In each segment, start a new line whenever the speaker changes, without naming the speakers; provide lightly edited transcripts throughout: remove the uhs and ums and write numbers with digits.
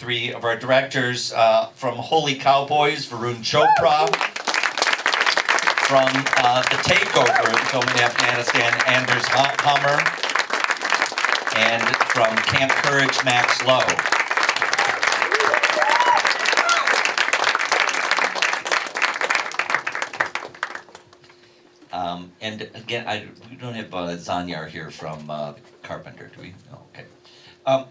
three of our directors from Holy Cowboys, Varun Chopra, from the Takeover, the film in Afghanistan, Anders Hammer, and from Camp Courage, Max Lowe. And again, we don't have Zanyar here from Carpenter, do we? No, okay.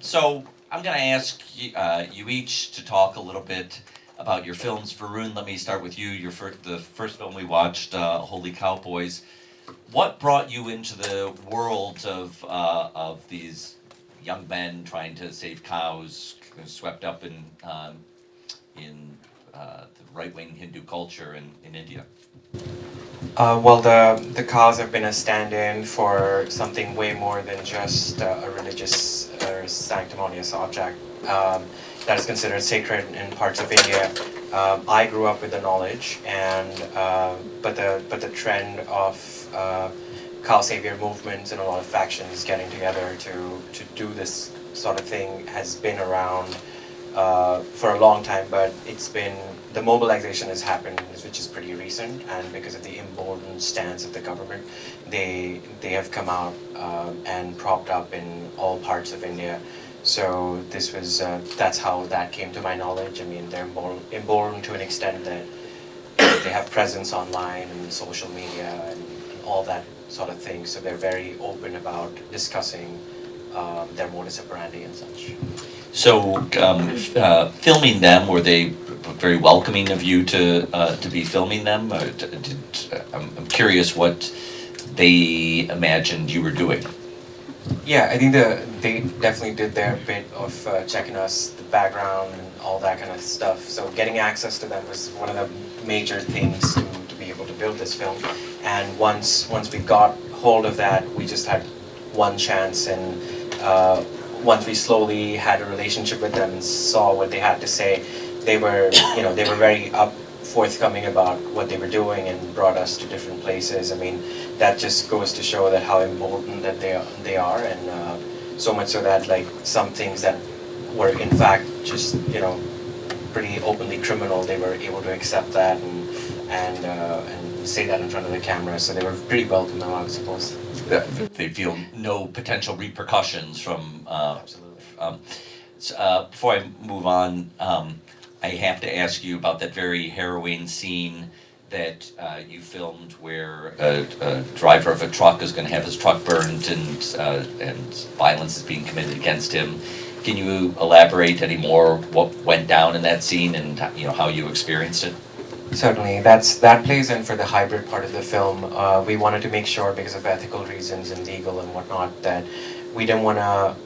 So I'm going to ask you each to talk a little bit about your films. Varun, let me start with you. The first film we watched, Holy Cowboys. What brought you into the world of these young men trying to save cows, swept up in the right-wing Hindu culture in India?
Well, the cows have been a stand-in for something way more than just a religious or sanctimonious object that is considered sacred in parts of India. I grew up with the knowledge, and but the trend of cow savior movements and a lot of factions getting together to do this sort of thing has been around for a long time, but the mobilization has happened, which is pretty recent, and because of the emboldened stance of the government, they have come out and propped up in all parts of India. So this was that's how that came to my knowledge. I mean, they're emboldened to an extent that they have presence online and social media and all that sort of thing. So they're very open about discussing their modus operandi and such.
So, filming them, were they very welcoming of you to be filming them? I'm curious what they imagined you were doing.
Yeah, I think they definitely did their bit of checking us, the background and all that kind of stuff. So getting access to them was one of the major things to be able to build this film. And once we got hold of that, we just had one chance, and once we slowly had a relationship with them and saw what they had to say, they were very forthcoming about what they were doing and brought us to different places. I mean, that just goes to show that how emboldened that they are, and so much so that like some things that were in fact just pretty openly criminal, they were able to accept that and say that in front of the camera. So they were pretty welcome, I suppose.
They feel no potential repercussions from.
Absolutely.
Before I move on, I have to ask you about that very harrowing scene that you filmed, where a driver of a truck is going to have his truck burned, and violence is being committed against him. Can you elaborate any more what went down in that scene and how you experienced it?
Certainly, that plays in for the hybrid part of the film. We wanted to make sure, because of ethical reasons and legal and whatnot, that we don't want to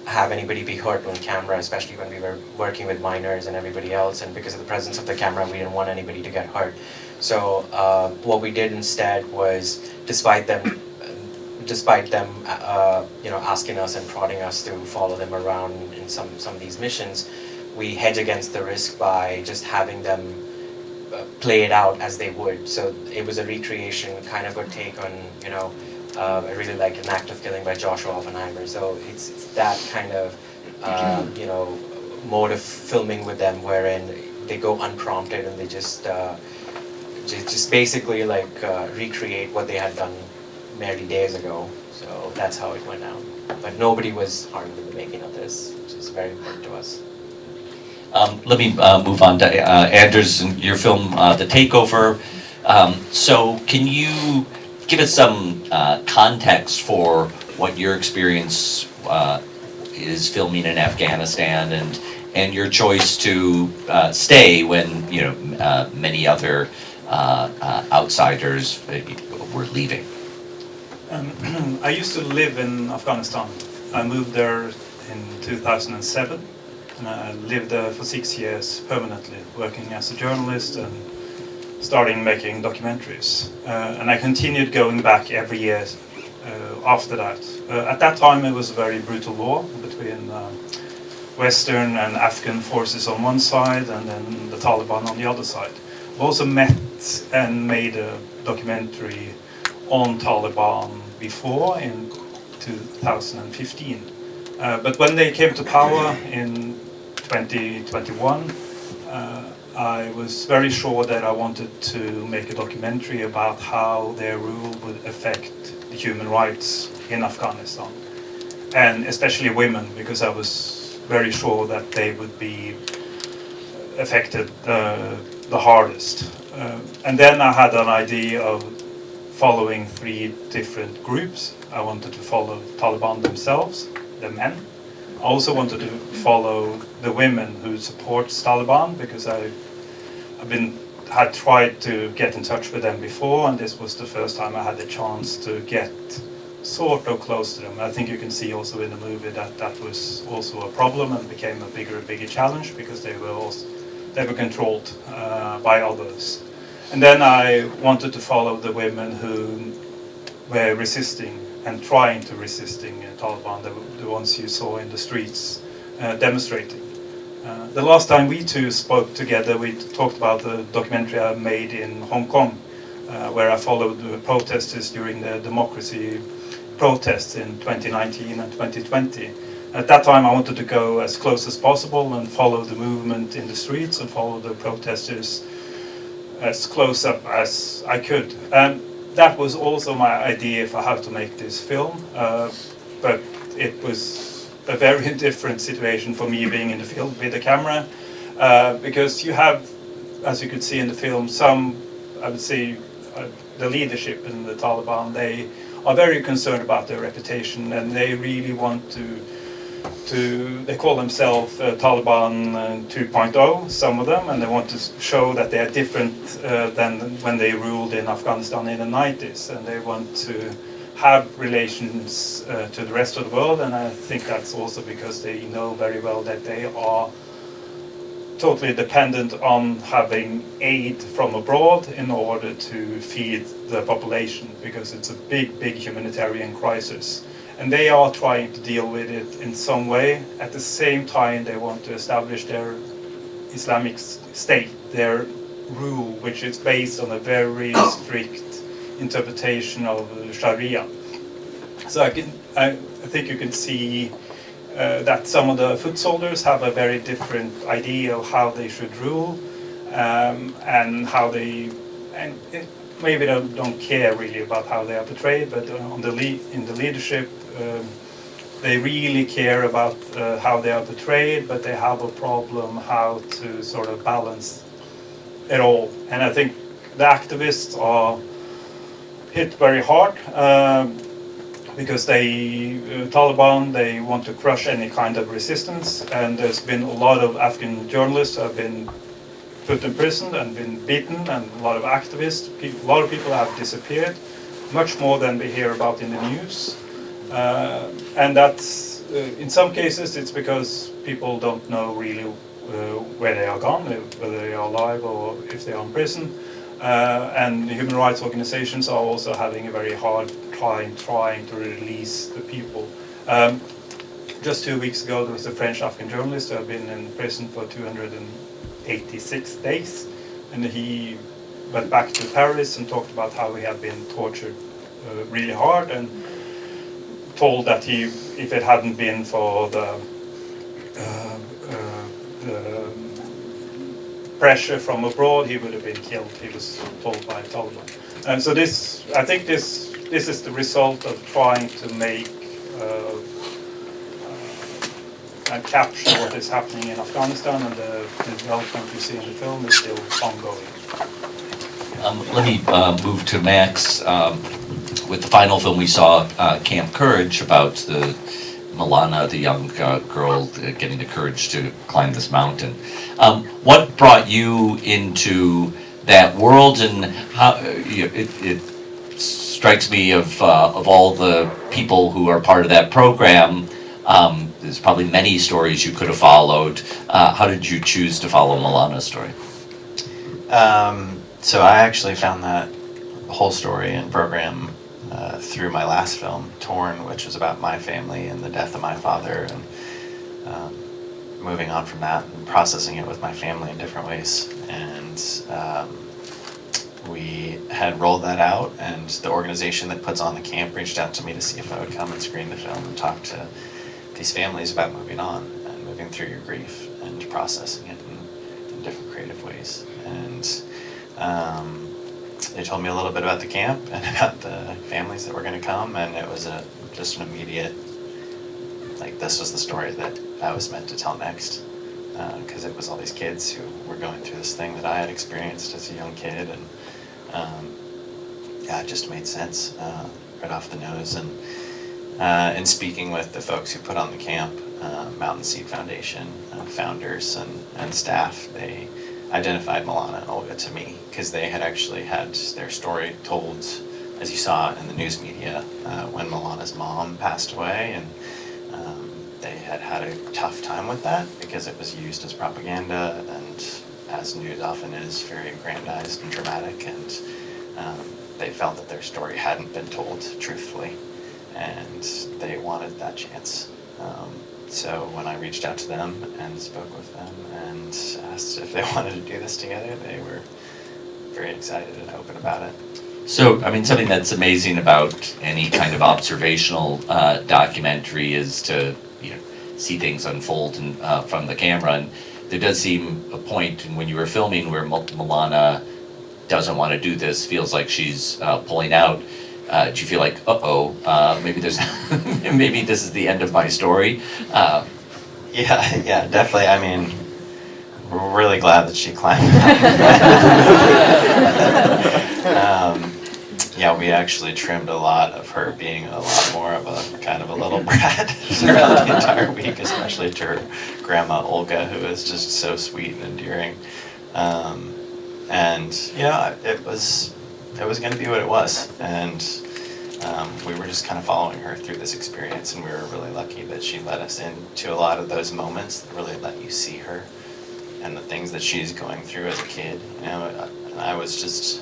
have anybody be hurt on camera, especially when we were working with minors and everybody else. And because of the presence of the camera, we didn't want anybody to get hurt. So what we did instead was, despite them asking us and prodding us to follow them around in some of these missions, we hedge against the risk by just having them play it out as they would. So it was a recreation, kind of a take on, I really like An Act of Killing by Joshua Oppenheimer. So it's that kind of, mode of filming with them, wherein they go unprompted and they just basically recreate what they had done merely days ago. So that's how it went down. But nobody was harmed in the making of this, which is very important to us.
Let me move on to Anders and your film, The Takeover. So can you give us some context for what your experience is filming in Afghanistan, and your choice to stay when many other outsiders were leaving?
I used to live in Afghanistan. I moved there in 2007. And I lived there for 6 years permanently, working as a journalist and starting making documentaries. And I continued going back every year after that. At that time it was a very brutal war between Western and Afghan forces on one side and then the Taliban on the other side. We also met and made a documentary on Taliban before in 2015. But when they came to power in 2021, I was very sure that I wanted to make a documentary about how their rule would affect the human rights in Afghanistan, and especially women, because I was very sure that they would be affected the hardest. And then I had an idea of following 3 different groups. I wanted to follow Taliban themselves, the men. I also wanted to follow the women who support Taliban, because had tried to get in touch with them before, and this was the first time I had the chance to get sort of close to them. I think you can see also in the movie that that was also a problem and became a bigger challenge, because they were controlled by others. And then I wanted to follow the women who were resisting and trying to resisting Taliban, the ones you saw in the streets demonstrating. The last time we two spoke together, we talked about the documentary I made in Hong Kong, where I followed the protesters during the democracy protests in 2019 and 2020. At that time I wanted to go as close as possible and follow the movement in the streets and follow the protesters as close up as I could. And that was also my idea for how to make this film, but it was a very different situation for me being in the field with the camera, because you have, as you could see in the film, some, I would say, the leadership in the Taliban, they are very concerned about their reputation, and they really want to they call themselves Taliban 2.0, some of them, and they want to show that they are different than when they ruled in Afghanistan in the 90s, and they want to have relations to the rest of the world. And I think that's also because they know very well that they are totally dependent on having aid from abroad in order to feed the population, because it's a big humanitarian crisis. And they are trying to deal with it in some way. At the same time, they want to establish their Islamic state, their rule, which is based on a very strict interpretation of Sharia. So I think you can see that some of the foot soldiers have a very different idea of how they should rule, and how they, maybe they don't care really about how they are portrayed, but in the leadership, they really care about how they are portrayed, but they have a problem how to sort of balance it all. And I think the activists are hit very hard, because Taliban, they want to crush any kind of resistance, and there's been a lot of Afghan journalists who have been put in prison and been beaten, and a lot of activists, a lot of people have disappeared, much more than we hear about in the news. And that's, in some cases, it's because people don't know really where they are gone, whether they are alive or if they are in prison. And the human rights organizations are also having a very hard time trying to release the people. Just 2 weeks ago, there was a French Afghan journalist who had been in prison for 286 days, and he went back to Paris and talked about how he had been tortured really hard, and told that if it hadn't been for the pressure from abroad, he would have been killed. He was told by Taliban. And so I think this is the result of trying to make and capture what is happening in Afghanistan, and the development you see in the film is still ongoing.
Let me move to Max. With the final film we saw, Camp Courage, about the Milana, the young girl getting the courage to climb this mountain. What brought you into that world, and how it strikes me of all the people who are part of that program, there's probably many stories you could have followed. How did you choose to follow Milana's story?
So I actually found that whole story and program through my last film, Torn, which was about my family and the death of my father, and moving on from that and processing it with my family in different ways. And we had rolled that out, and the organization that puts on the camp reached out to me to see if I would come and screen the film and talk to these families about moving on and moving through your grief. And into processing it in different creative ways. And they told me a little bit about the camp and about the families that were going to come, and it was just an immediate, like, this was the story that I was meant to tell next, because it was all these kids who were going through this thing that I had experienced as a young kid, and yeah, it just made sense right off the nose. And in speaking with the folks who put on the camp, Mountain Seed Foundation founders and staff, they identified Milana and Olga to me because they had actually had their story told, as you saw in the news media, when Milana's mom passed away, and they had had a tough time with that because it was used as propaganda, and as news often is, very aggrandized and dramatic, and they felt that their story hadn't been told truthfully, and they wanted that chance. So when I reached out to them and spoke with them and asked if they wanted to do this together, they were very excited and open about it.
So, I mean, something that's amazing about any kind of observational documentary is to, see things unfold from the camera. And there does seem a point when you were filming where Milana doesn't want to do this, feels like she's pulling out. Do you feel like, maybe there's, maybe this is the end of my story?
Yeah, definitely. I mean, we're really glad that she climbed. Yeah, we actually trimmed a lot of her being a lot more of a kind of a little brat throughout the entire week, especially to her grandma Olga, who is just so sweet and endearing. And it was going to be what it was, and we were just kind of following her through this experience, and we were really lucky that she let us into a lot of those moments that really let you see her and the things that she's going through as a kid. And I was just,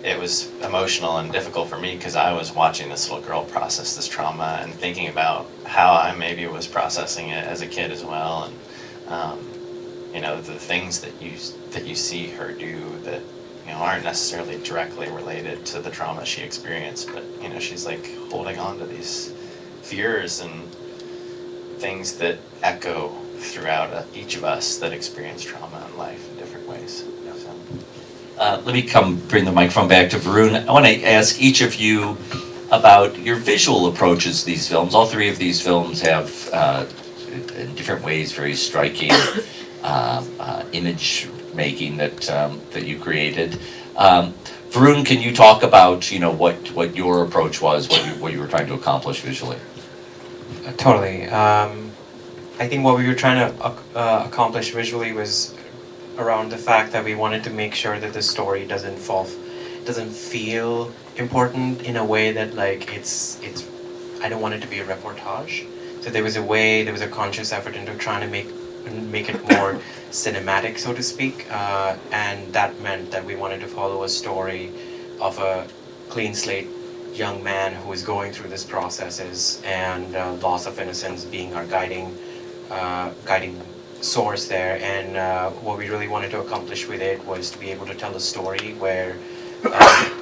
it was emotional and difficult for me because I was watching this little girl process this trauma and thinking about how I maybe was processing it as a kid as well, and the things that you see her do that aren't necessarily directly related to the trauma she experienced, but she's like holding on to these fears and things that echo throughout each of us that experience trauma in life in different ways. So.
Let me bring the microphone back to Varun. I want to ask each of you about your visual approaches to these films. All three of these films have, in different ways, very striking image making that you created. Varun, can you talk about what your approach was, what you were trying to accomplish visually?
Totally. I think what we were trying to accomplish visually was around the fact that we wanted to make sure that the story doesn't feel important in a way that I don't want it to be a reportage. So there was a conscious effort into trying to make it more cinematic, so to speak, and that meant that we wanted to follow a story of a clean slate young man who is going through these processes, and loss of innocence being our guiding source there. And what we really wanted to accomplish with it was to be able to tell a story where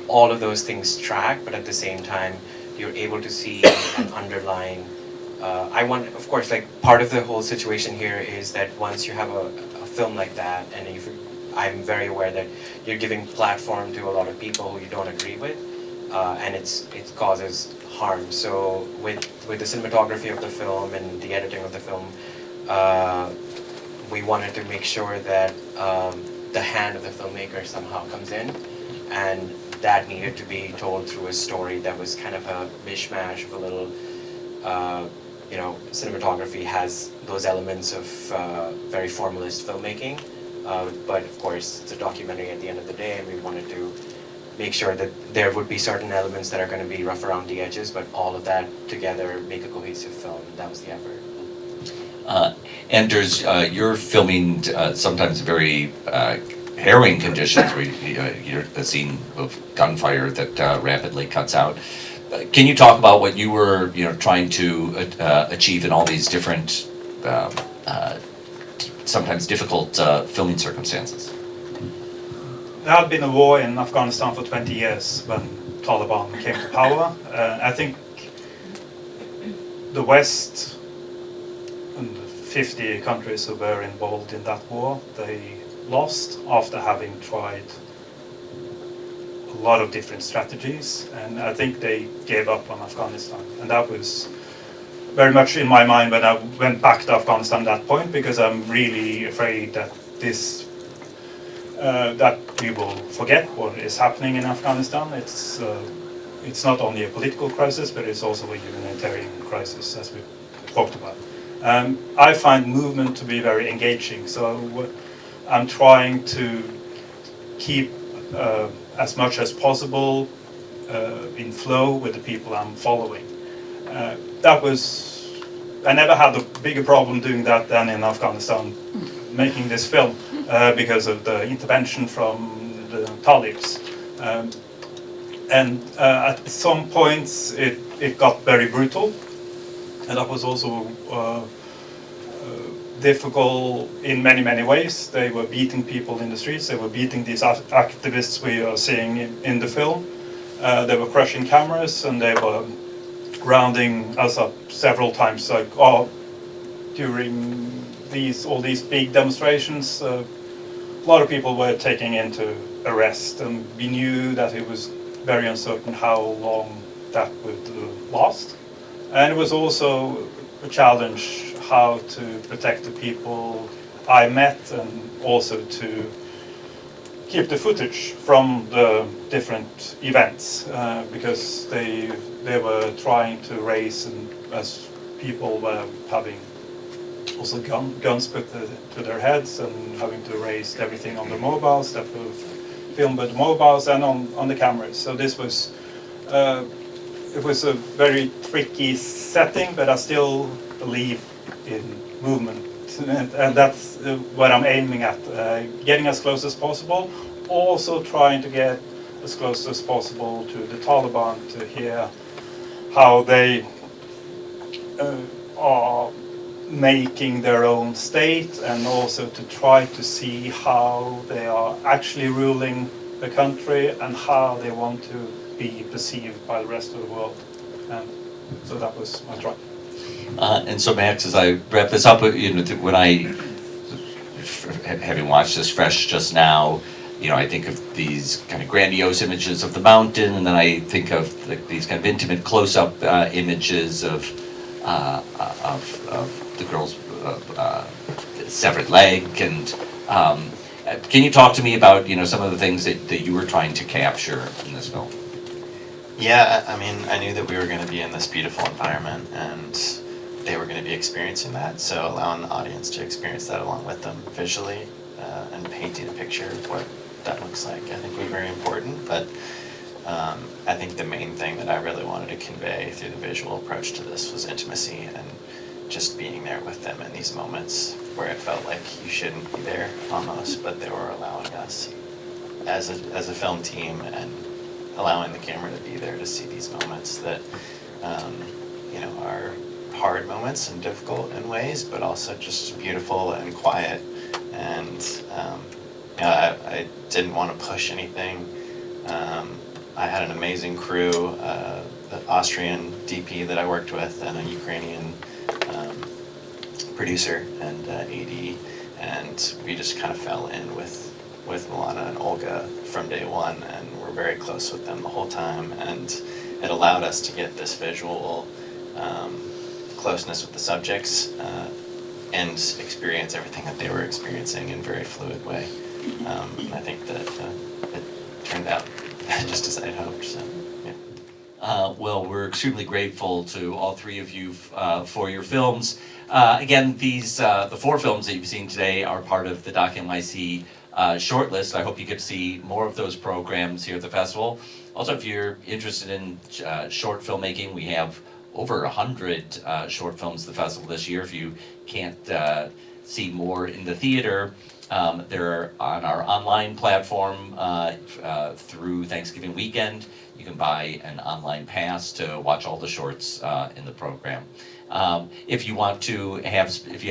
all of those things track, but at the same time you're able to see an underlying of course, part of the whole situation here is that once you have a film like that, and I'm very aware that you're giving platform to a lot of people who you don't agree with, and it causes harm. So with the cinematography of the film and the editing of the film, we wanted to make sure that the hand of the filmmaker somehow comes in, and that needed to be told through a story that was kind of a mishmash of a little cinematography has those elements of very formalist filmmaking, but of course it's a documentary at the end of the day, and we wanted to make sure that there would be certain elements that are going to be rough around the edges, but all of that together make a cohesive film. That was the effort.
Anders, you're filming sometimes very harrowing conditions where you're the scene of gunfire that rapidly cuts out. Can you talk about what you were, trying to achieve in all these different, sometimes difficult filming circumstances?
There had been a war in Afghanistan for 20 years when Taliban came to power. I think the West and the 50 countries who were involved in that war, they lost after having tried a lot of different strategies, and I think they gave up on Afghanistan. And that was very much in my mind when I went back to Afghanistan at that point, because I'm really afraid that that we will forget what is happening in Afghanistan. It's not only a political crisis, but it's also a humanitarian crisis, as we talked about. I find movement to be very engaging, so I'm trying to keep as much as possible in flow with the people I'm following. I never had a bigger problem doing that than in Afghanistan, making this film, because of the intervention from the Talibs. And at some points it got very brutal, and that was also difficult in many ways. They were beating people in the streets, they were beating these activists we are seeing in the film. They were crushing cameras, and they were rounding us up several times, like during all these big demonstrations. A lot of people were taken into arrest, and we knew that it was very uncertain how long that would last. And it was also a challenge how to protect the people I met, and also to keep the footage from the different events, because they were trying to raise, and as people were having also guns put to their heads, and having to raise everything on the mobiles, that were filmed with mobiles and on the cameras. So this was it was a very tricky setting, but I still believe in movement, and that's what I'm aiming at, getting as close as possible, also trying to get as close as possible to the Taliban, to hear how they are making their own state, and also to try to see how they are actually ruling the country and how they want to be perceived by the rest of the world. And so that was my try.
And so Max, as I wrap this up, when I, having watched this fresh just now, I think of these kind of grandiose images of the mountain, and then I think of these kind of intimate close-up images of the girl's severed leg. And can you talk to me about some of the things that you were trying to capture in this film?
Yeah, I mean, I knew that we were going to be in this beautiful environment, and they were going to be experiencing that, so allowing the audience to experience that along with them visually, and painting a picture of what that looks like, I think was very important. But I think the main thing that I really wanted to convey through the visual approach to this was intimacy, and just being there with them in these moments where it felt like you shouldn't be there almost, but they were allowing us as a film team, and allowing the camera to be there to see these moments that are hard moments and difficult in ways, but also just beautiful and quiet. And I didn't want to push anything. I had an amazing crew, the Austrian DP that I worked with, and a Ukrainian producer and AD, and we just kind of fell in with Milana and Olga from day one, and we're very close with them the whole time, and it allowed us to get this visual closeness with the subjects, and experience everything that they were experiencing in a very fluid way. And I think that it turned out just as I'd hoped. So, yeah.
Well, we're extremely grateful to all three of you for your films. Again, the 4 films that you've seen today are part of the DocNYC shortlist. I hope you get to see more of those programs here at the festival. Also, if you're interested in short filmmaking, we have over 100 short films at the festival this year. If you can't see more in the theater, they're on our online platform through Thanksgiving weekend. You can buy an online pass to watch all the shorts in the program. If you have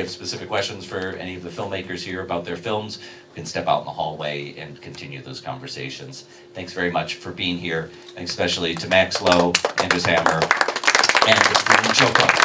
specific questions for any of the filmmakers here about their films, you can step out in the hallway and continue those conversations. Thanks very much for being here, and especially to Max Lowe, Andrews Hammer, and Christine Choko.